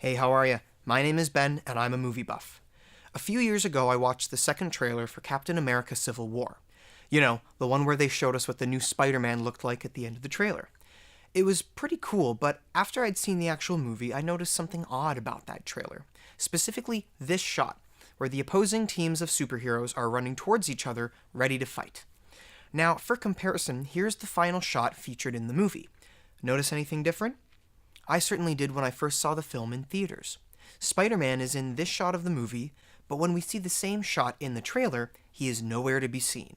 Hey, how are you? My name is Ben, and I'm a movie buff. A few years ago, I watched the second trailer for Captain America Civil War. You know, the one where they showed us what the new Spider-Man looked like at the end of the trailer. It was pretty cool, but after I'd seen the actual movie, I noticed something odd about that trailer. Specifically, this shot, where the opposing teams of superheroes are running towards each other, ready to fight. Now, for comparison, here's the final shot featured in the movie. Notice anything different? I certainly did when I first saw the film in theaters. Spider-Man is in this shot of the movie, but when we see the same shot in the trailer, he is nowhere to be seen.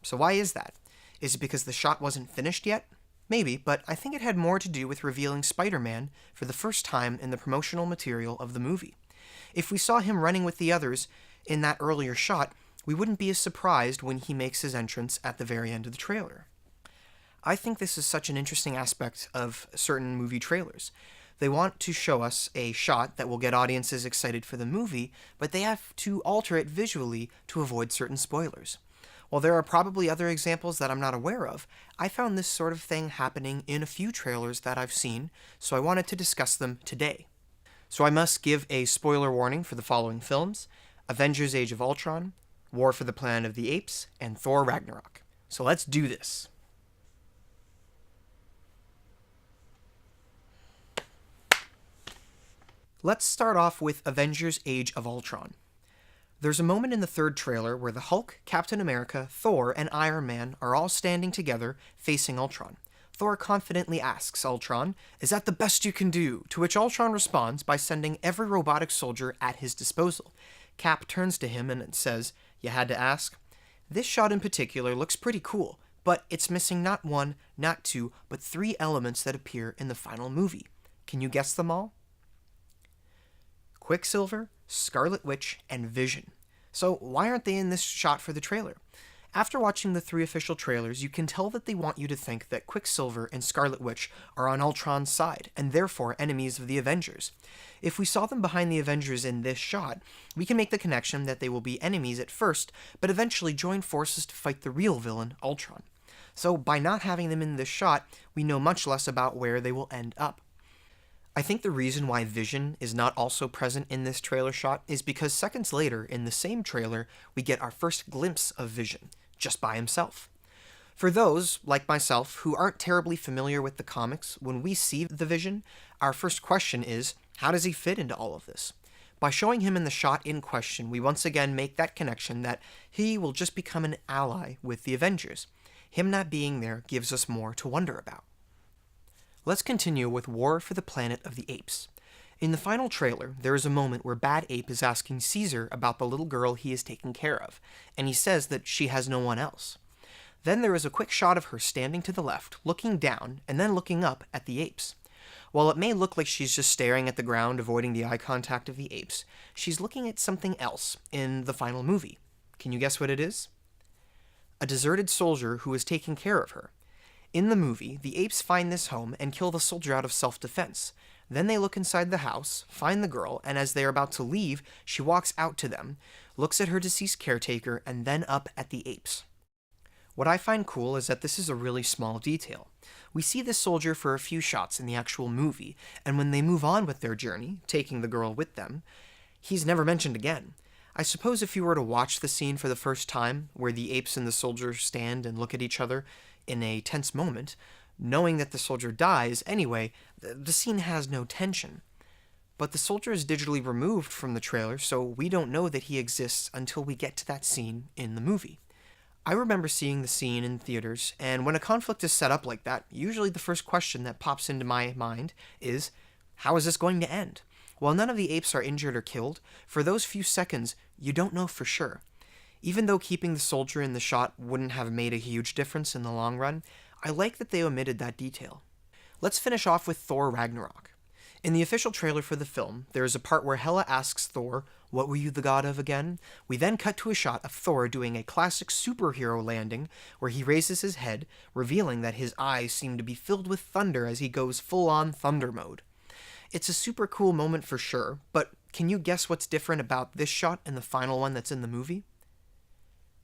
So why is that? Is it because the shot wasn't finished yet? Maybe, but I think it had more to do with revealing Spider-Man for the first time in the promotional material of the movie. If we saw him running with the others in that earlier shot, we wouldn't be as surprised when he makes his entrance at the very end of the trailer. I think this is such an interesting aspect of certain movie trailers. They want to show us a shot that will get audiences excited for the movie, but they have to alter it visually to avoid certain spoilers. While there are probably other examples that I'm not aware of, I found this sort of thing happening in a few trailers that I've seen, so I wanted to discuss them today. So I must give a spoiler warning for the following films: Avengers Age of Ultron, War for the Planet of the Apes, and Thor Ragnarok. So let's do this. Let's start off with Avengers Age of Ultron. There's a moment in the third trailer where the Hulk, Captain America, Thor, and Iron Man are all standing together facing Ultron. Thor confidently asks Ultron, "Is that the best you can do?" To which Ultron responds by sending every robotic soldier at his disposal. Cap turns to him and says, "You had to ask?" This shot in particular looks pretty cool, but it's missing not one, not two, but three elements that appear in the final movie. Can you guess them all? Quicksilver, Scarlet Witch, and Vision. So why aren't they in this shot for the trailer? After watching the three official trailers, you can tell that they want you to think that Quicksilver and Scarlet Witch are on Ultron's side, and therefore enemies of the Avengers. If we saw them behind the Avengers in this shot, we can make the connection that they will be enemies at first, but eventually join forces to fight the real villain, Ultron. So by not having them in this shot, we know much less about where they will end up. I think the reason why Vision is not also present in this trailer shot is because seconds later, in the same trailer, we get our first glimpse of Vision, just by himself. For those, like myself, who aren't terribly familiar with the comics, when we see the Vision, our first question is, how does he fit into all of this? By showing him in the shot in question, we once again make that connection that he will just become an ally with the Avengers. Him not being there gives us more to wonder about. Let's continue with War for the Planet of the Apes. In the final trailer, there is a moment where Bad Ape is asking Caesar about the little girl he is taking care of, and he says that she has no one else. Then there is a quick shot of her standing to the left, looking down, and then looking up at the apes. While it may look like she's just staring at the ground, avoiding the eye contact of the apes, she's looking at something else in the final movie. Can you guess what it is? A deserted soldier who is taking care of her. In the movie, the apes find this home and kill the soldier out of self-defense. Then they look inside the house, find the girl, and as they are about to leave, she walks out to them, looks at her deceased caretaker, and then up at the apes. What I find cool is that this is a really small detail. We see this soldier for a few shots in the actual movie, and when they move on with their journey, taking the girl with them, he's never mentioned again. I suppose if you were to watch the scene for the first time, where the apes and the soldier stand and look at each other in a tense moment, knowing that the soldier dies anyway, the scene has no tension. But the soldier is digitally removed from the trailer, so we don't know that he exists until we get to that scene in the movie. I remember seeing the scene in theaters, and when a conflict is set up like that, usually the first question that pops into my mind is, how is this going to end? While none of the apes are injured or killed, for those few seconds, you don't know for sure. Even though keeping the soldier in the shot wouldn't have made a huge difference in the long run, I like that they omitted that detail. Let's finish off with Thor Ragnarok. In the official trailer for the film, there is a part where Hela asks Thor, "What were you the god of again?" We then cut to a shot of Thor doing a classic superhero landing where he raises his head, revealing that his eyes seem to be filled with thunder as he goes full-on thunder mode. It's a super cool moment for sure, but can you guess what's different about this shot and the final one that's in the movie?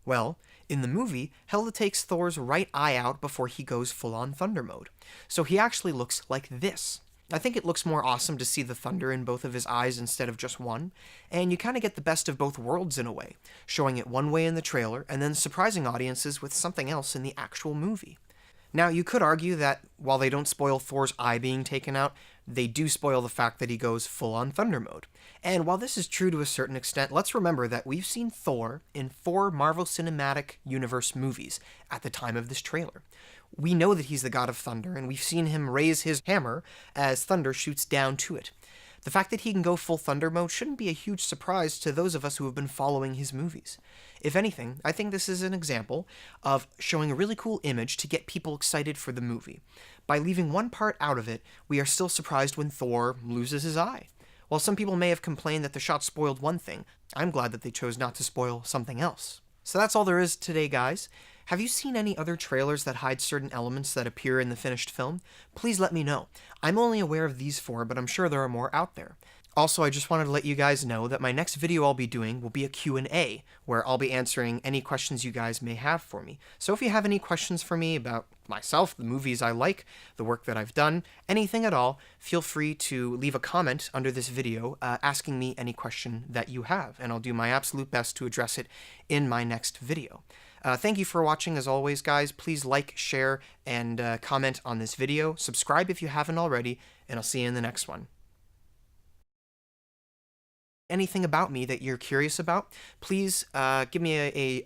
Well, in the movie, Hela takes Thor's right eye out before he goes full-on thunder mode, so he actually looks like this. I think it looks more awesome to see the thunder in both of his eyes instead of just one, and you kind of get the best of both worlds in a way, showing it one way in the trailer and then surprising audiences with something else in the actual movie. Now, you could argue that while they don't spoil Thor's eye being taken out, they do spoil the fact that he goes full-on thunder mode. And while this is true to a certain extent, let's remember that we've seen Thor in 4 Marvel Cinematic Universe movies at the time of this trailer. We know that he's the god of thunder, and we've seen him raise his hammer as thunder shoots down to it. The fact that he can go full thunder mode shouldn't be a huge surprise to those of us who have been following his movies. If anything, I think this is an example of showing a really cool image to get people excited for the movie. By leaving one part out of it, we are still surprised when Thor loses his eye. While some people may have complained that the shot spoiled one thing, I'm glad that they chose not to spoil something else. So that's all there is today, guys. Have you seen any other trailers that hide certain elements that appear in the finished film? Please let me know. I'm only aware of these 4, but I'm sure there are more out there. Also, I just wanted to let you guys know that my next video I'll be doing will be a Q&A, where I'll be answering any questions you guys may have for me. So if you have any questions for me about myself, the movies I like, the work that I've done, anything at all, feel free to leave a comment under this video asking me any question that you have, and I'll do my absolute best to address it in my next video. Thank you for watching as always, guys. Please like, share, and comment on this video. Subscribe if you haven't already, and I'll see you in the next one. Anything about me that you're curious about, please give me a